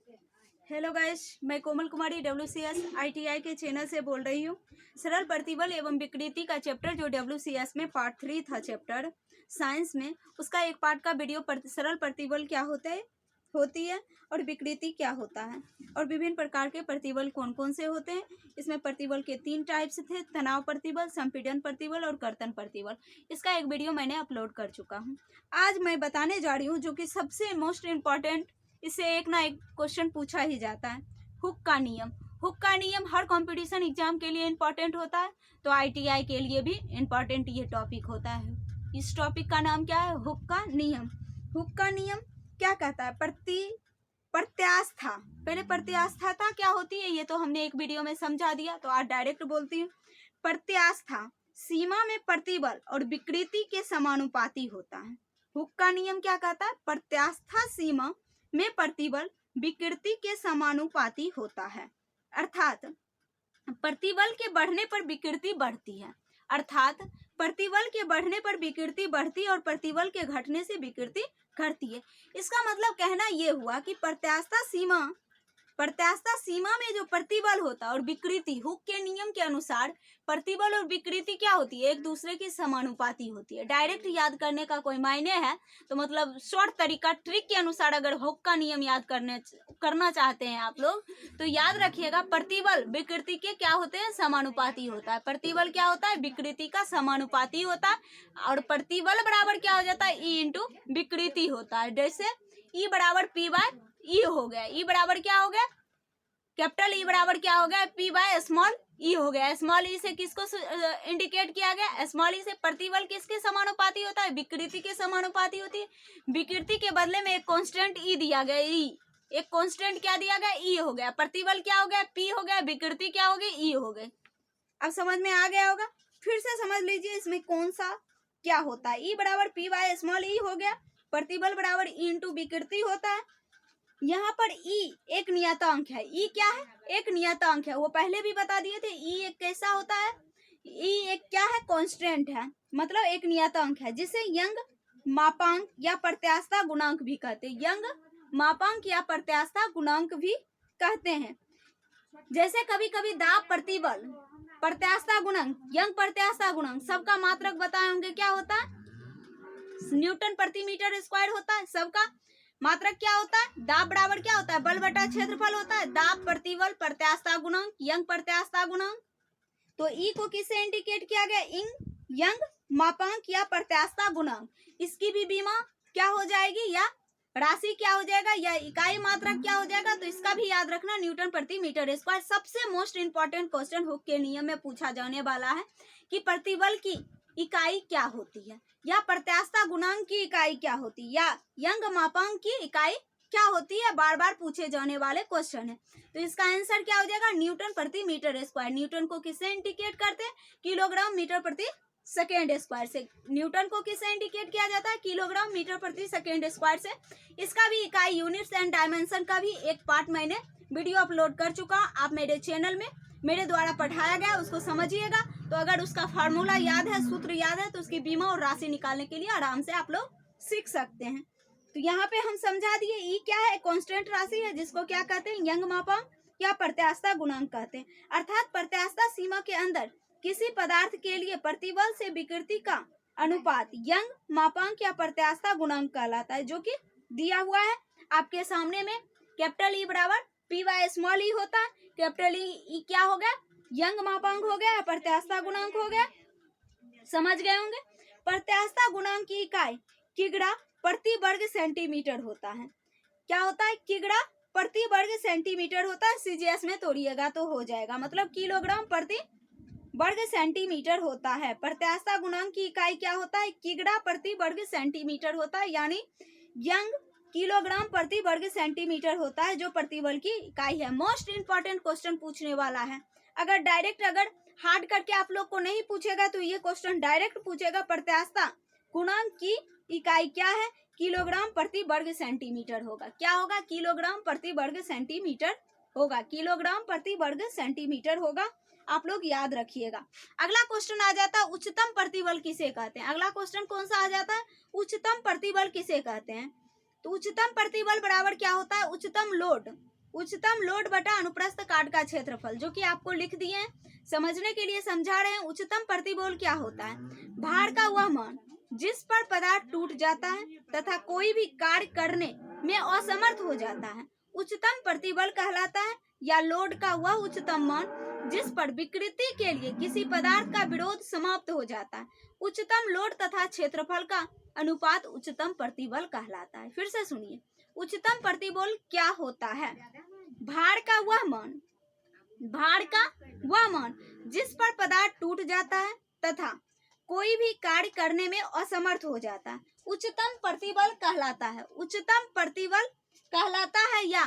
Hello guys, मैं कोमल कुमारी WCS ITI के channel से बोल रही हूँ। सरल प्रतिबल एवं विकृति का चैप्टर जो WCS में पार्ट 3 था चैप्टर साइंस में, उसका एक पार्ट का वीडियो सरल प्रतिबल क्या होती है और विकृति क्या होता है और विभिन्न प्रकार के प्रतिबल कौन कौन से होते हैं। इसमें प्रतिबल के 3 टाइप्स थे: तनाव प्रतिबल, संपीड़न प्रतिबल और कर्तन प्रतिबल। इसका एक वीडियो मैंने अपलोड कर चुका हूँ। आज मैं बताने जा रही हूँ जो कि सबसे मोस्ट इम्पॉर्टेंट, इससे एक ना एक क्वेश्चन पूछा ही जाता है, हुक का नियम। हुक का नियम हर कंपटीशन एग्जाम के लिए इम्पोर्टेंट होता है, तो ITI के लिए भी इम्पोर्टेंट ये टॉपिक होता है। इस टॉपिक का नाम क्या है? हुक का नियम। हुक का नियम क्या कहता है? प्रत्यास्था। पहले प्रत्यास्था क्या होती है ये तो हमने एक वीडियो में समझा दिया, तो आज डायरेक्ट बोलती हूँ। प्रत्यास्था सीमा में प्रतिबल और विकृति के समानुपाती होता है। हुक का नियम क्या कहता है? प्रत्यास्था सीमा में प्रतिबल विकृति के समानुपाती होता है, अर्थात प्रतिबल के बढ़ने पर विकृति बढ़ती है। अर्थात प्रतिबल के बढ़ने पर विकृति बढ़ती है और प्रतिबल के घटने से विकृति घटती है। इसका मतलब कहना यह हुआ कि प्रत्यास्था सीमा में जो प्रतिबल होता है और विकृति, हुक के नियम के अनुसार प्रतिबल और विकृति क्या होती है? एक दूसरे की समानुपाती होती है। डायरेक्ट याद करने का कोई मायने है तो मतलब शॉर्ट तरीका, ट्रिक के अनुसार अगर हुक का नियम याद करना चाहते हैं आप लोग तो याद रखिएगा, प्रतिबल विकृति के क्या होते हैं? समानुपाती होता है। प्रतिबल क्या होता है? विकृति का समानुपाती होता है। और प्रतिबल बराबर क्या हो जाता है? E इंटू विकृति होता है। जैसे E बराबर P बाय E हो गया। E बराबर क्या हो गया? कैपिटल E बराबर क्या हो गया? P बाय स्मॉल E हो गया। स्मॉल E से किसको इंडिकेट किया गया? स्मॉल E से प्रतिबल किसके समानुपाती होता है? विकृति के समानुपाती होती है। विकृति के बदले में एक कांस्टेंट E दिया गया। E एक कांस्टेंट क्या दिया गया? E हो गया। प्रतिबल क्या हो गया? P हो गया। विकृति क्या हो गई? E हो गई। अब समझ में आ गया होगा। फिर से समझ लीजिए इसमें कौन सा क्या होता है। E बराबर P बाय स्मॉल E हो गया। प्रतिबल बराबर E इंटू विकृति होता है। यहाँ पर E एक नियतांक है। E क्या है? एक नियतांक है। वो पहले भी बता दिए थे। E एक कैसा होता है? E एक क्या है? कांस्टेंट है, मतलब एक नियतांक है, जिसे यंग मापांक या प्रत्यास्था गुणांक भी कहते हैं। यंग मापांक या प्रत्यास्था गुणांक भी कहते हैं। जैसे कभी कभी दाब प्रतिबल प्रत्यास्था गुणांक, यंग प्रत्यास्था गुणांक सबका मात्रक बताए होंगे, क्या होता है? न्यूटन प्रति मीटर स्क्वायर होता है। सबका मात्रक क्या होता है? दाब बराबर क्या होता है? बल बटा क्षेत्रफल होता है। दाब, प्रतिबल, प्रत्यास्था गुणांक, यंग प्रत्यास्था गुणांक। तो E को किससे इंडिकेट किया गया? यंग मापांक या प्रत्यास्था गुणांक। इसकी भी बीमा क्या हो जाएगी या राशि क्या हो जाएगा या इकाई मात्रक क्या हो जाएगा? तो इसका भी याद रखना, न्यूटन प्रति मीटर स्क्वायर। सबसे मोस्ट इंपॉर्टेंट क्वेश्चन हुक के नियम में पूछा जाने वाला है कि प्रतिबल की इकाई क्या होती है या प्रत्यास्था गुणांक की इकाई क्या होती है या यंग मापांक की इकाई क्या होती है। बार बार पूछे जाने वाले क्वेश्चन है। तो इसका आंसर क्या हो जाएगा? न्यूटन प्रति मीटर स्क्वायर। न्यूटन को किससे इंडिकेट करते हैं? किलोग्राम मीटर प्रति सेकेंड स्क्वायर से। न्यूटन को किससे इंडिकेट किया जाता है? किलोग्राम मीटर प्रति सेकेंड स्क्वायर से। इसका भी इकाई, यूनिट्स एंड डायमेंशन का भी एक पार्ट मैंने वीडियो अपलोड कर चुका हूँ। आप मेरे चैनल में मेरे द्वारा पढ़ाया गया, उसको समझिएगा। तो अगर उसका फार्मूला याद है, सूत्र याद है, तो उसकी बीमा और राशि निकालने के लिए आराम से आप लोग सीख सकते हैं। तो यहाँ पे हम समझा दिए E क्या है? कांस्टेंट राशि है, जिसको क्या कहते हैं? यंग मापांक या प्रत्यास्था गुणांक कहते हैं। अर्थात प्रत्यास्था सीमा के अंदर किसी पदार्थ के लिए प्रतिबल से विकृति का अनुपात यंग मापांक या प्रत्यास्था गुणांक कहलाता है, जो कि दिया हुआ है आपके सामने में। कैपिटल E बराबर P बाय स्मॉल E होता है। कैपिटल E क्या हो गया? यंग मापांक हो गया, प्रत्यास्था गुणांक हो गया। समझ गए होंगे। प्रत्यास्था गुणांक की इकाई किग्रा प्रति वर्ग सेंटीमीटर होता है। क्या होता है? किग्रा प्रति वर्ग सेंटीमीटर होता है। CGS में तोड़िएगा तो हो जाएगा, मतलब किलोग्राम प्रति वर्ग सेंटीमीटर होता है। प्रत्यास्था गुणांक की इकाई क्या होता है? किग्रा प्रति वर्ग सेंटीमीटर होता है, यानी यंग किलोग्राम प्रति वर्ग सेंटीमीटर होता है, जो प्रतिबल की इकाई है। मोस्ट इंपॉर्टेंट क्वेश्चन पूछने वाला है। अगर डायरेक्ट, अगर हार्ड करके आप लोग को नहीं पूछेगा तो ये क्वेश्चन डायरेक्ट पूछेगा, प्रत्यास्था गुणांक की इकाई क्या है? किलोग्राम प्रति वर्ग सेंटीमीटर होगा। क्या होगा? किलोग्राम प्रति वर्ग सेंटीमीटर होगा। किलोग्राम प्रति वर्ग सेंटीमीटर होगा। आप लोग याद रखिएगा। अगला क्वेश्चन आ जाता है, उच्चतम प्रतिबल किसे कहते हैं? अगला क्वेश्चन कौन सा आ जाता है? उच्चतम प्रतिबल किसे कहते हैं? तो उच्चतम प्रतिबल बराबर क्या होता है? उच्चतम लोड उच्चतम लोड बटा अनुप्रस्थ काट का क्षेत्रफल, जो कि आपको लिख दिए हैं, समझने के लिए समझा रहे हैं। उच्चतम प्रतिबल क्या होता है? भार का वह मान जिस पर पदार्थ टूट जाता है तथा कोई भी कार्य करने में असमर्थ हो जाता है, उच्चतम प्रतिबल कहलाता है। या लोड का वह उच्चतम मान जिस पर विकृति के लिए किसी पदार्थ का विरोध समाप्त हो जाता है, उच्चतम लोड तथा क्षेत्रफल का अनुपात उच्चतम प्रतिबल कहलाता है। फिर से सुनिए, उच्चतम प्रतिबल क्या होता है? भार का वह मान जिस पर पदार्थ टूट जाता है तथा कोई भी कार्य करने में असमर्थ हो जाता है, उच्चतम प्रतिबल कहलाता है। उच्चतम प्रतिबल कहलाता है। या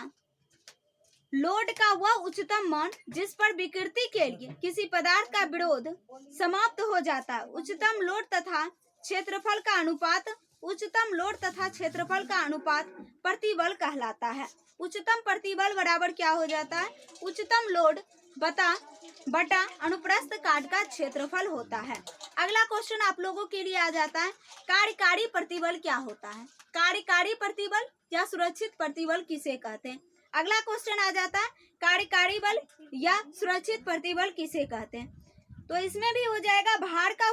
लोड का वह उच्चतम मान जिस पर विकृति के लिए किसी पदार्थ का विरोध समाप्त हो जाता है, उच्चतम लोड तथा क्षेत्रफल का अनुपात उच्चतम लोड तथा क्षेत्रफल का अनुपात प्रतिबल कहलाता है। उच्चतम प्रतिबल बराबर क्या हो जाता है? उच्चतम लोड बटा अनुप्रस्थ काट का क्षेत्रफल होता है। अगला क्वेश्चन आप लोगों के लिए आ जाता है, कार्यकारी प्रतिबल क्या होता है? कार्यकारी प्रतिबल या सुरक्षित प्रतिबल किसे कहते हैं? अगला क्वेश्चन आ जाता है, कार्यकारी बल या सुरक्षित प्रतिबल किसे कहते हैं? तो इसमें भी हो जाएगा भार का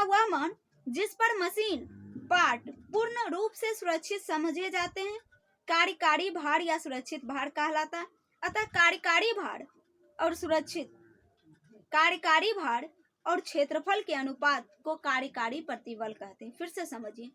वह मान जिस पर मशीन पार्ट पूर्ण रूप से सुरक्षित समझे जाते हैं, कार्यकारी भार या सुरक्षित भार कहलाता है। अतः कार्यकारी भार और क्षेत्रफल के अनुपात को कार्यकारी प्रतिबल कहते हैं। फिर से समझिए,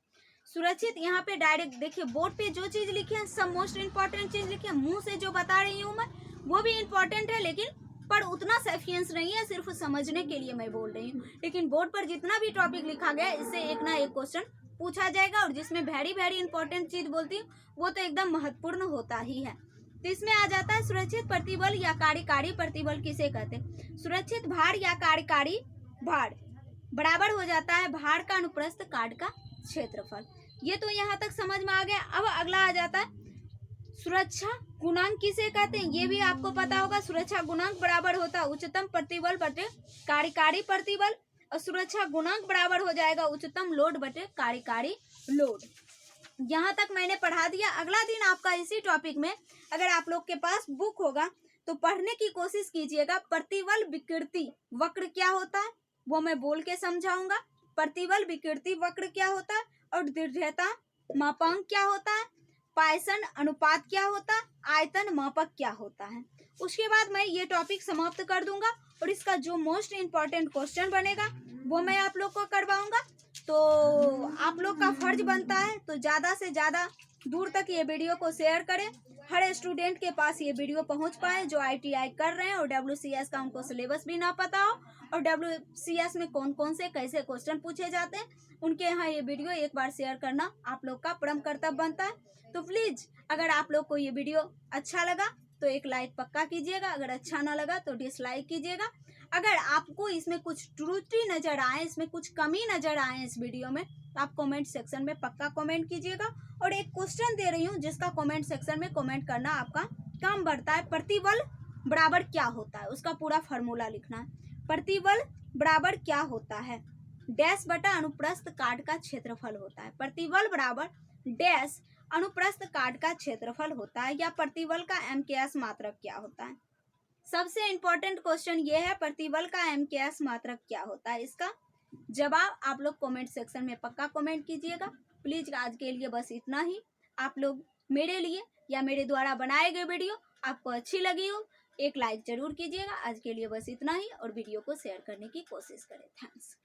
सुरक्षित, यहाँ पे डायरेक्ट देखिए बोर्ड पे जो चीज लिखे हैं सब मोस्ट इम्पोर्टेंट चीज लिखे हैं, मुंह से जो बता रही हूँ मैं वो भी इम्पोर्टेंट है, लेकिन पर उतना सफिशिएंस नहीं है, सिर्फ समझने के लिए मैं बोल रही हूँ। लेकिन बोर्ड पर जितना भी टॉपिक लिखा गया है इससे एक ना एक क्वेश्चन पूछा जाएगा, और जिसमें वेरी इंपॉर्टेंट चीज बोलती हूँ वो तो एकदम महत्वपूर्ण होता ही है। तो इसमें आ जाता है सुरक्षित प्रतिबल या कार्यकारी प्रतिबल किसे कहते हैं? सुरक्षित भार या कार्यकारी भार बराबर हो जाता है भार का अनुप्रस्थ काट का क्षेत्रफल। ये तो यहाँ तक समझ में आ गया। अब अगला आ जाता है सुरक्षा गुणांक किसे कहते हैं? ये भी आपको पता होगा। सुरक्षा गुणांक बराबर होता है उच्चतम प्रतिबल बटे कार्यकारी प्रतिबल, और सुरक्षा गुणांक बराबर हो जाएगा उच्चतम लोड बटे कार्यकारी लोड। यहाँ तक मैंने पढ़ा दिया। अगला दिन आपका इसी टॉपिक में अगर आप लोग के पास बुक होगा तो पढ़ने की कोशिश कीजिएगा। प्रतिबल विकृति वक्र क्या होता है वो मैं बोल के समझाऊंगा। प्रतिबल विकृति वक्र क्या होता है, और दृढ़ता मापांक क्या होता है, पायसन अनुपात क्या होता है, आयतन मापक क्या होता है। उसके बाद मैं ये टॉपिक समाप्त कर दूंगा, और इसका जो मोस्ट इम्पोर्टेंट क्वेश्चन बनेगा वो मैं आप लोग को करवाऊंगा। तो आप लोग का फर्ज बनता है तो ज़्यादा से ज़्यादा दूर तक ये वीडियो को शेयर करें, हर स्टूडेंट के पास ये वीडियो पहुंच पाए जो ITI कर रहे हैं और WCS का उनको सिलेबस भी ना पता हो, और WCS में कौन कौन से कैसे क्वेश्चन पूछे जाते हैं उनके यहाँ ये वीडियो एक बार शेयर करना आप लोग का परम कर्तव्य बनता है। तो प्लीज़ अगर आप लोग को ये वीडियो अच्छा लगा तो एक लाइक पक्का कीजिएगा, अगर अच्छा ना लगा तो डिसलाइक कीजिएगा। अगर आपको इसमें कुछ त्रुटि नज़र आए, इसमें कुछ कमी नज़र आए इस वीडियो में, तो आप कमेंट सेक्शन में पक्का कमेंट कीजिएगा। और एक क्वेश्चन दे रही हूँ जिसका कमेंट सेक्शन में कमेंट करना आपका काम बढ़ता है। प्रतिबल बराबर क्या होता है उसका पूरा फार्मूला लिखना है। प्रतिबल बराबर क्या होता है? डैश बटा अनुप्रस्थ काट का क्षेत्रफल होता है। प्रतिबल बराबर डैश अनुप्रस्थ काट का क्षेत्रफल होता है। या प्रतिबल का MKS मात्रक क्या होता है? सबसे इम्पोर्टेंट क्वेश्चन ये है, प्रतिबल का MKS मात्रक क्या होता है? इसका जवाब आप लोग कमेंट सेक्शन में पक्का कमेंट कीजिएगा। प्लीज आज के लिए बस इतना ही। आप लोग मेरे लिए या मेरे द्वारा बनाए गए वीडियो आपको अच्छी लगी हो एक लाइक जरूर कीजिएगा। आज के लिए बस इतना ही, और वीडियो को शेयर करने की कोशिश करें। थैंक्स।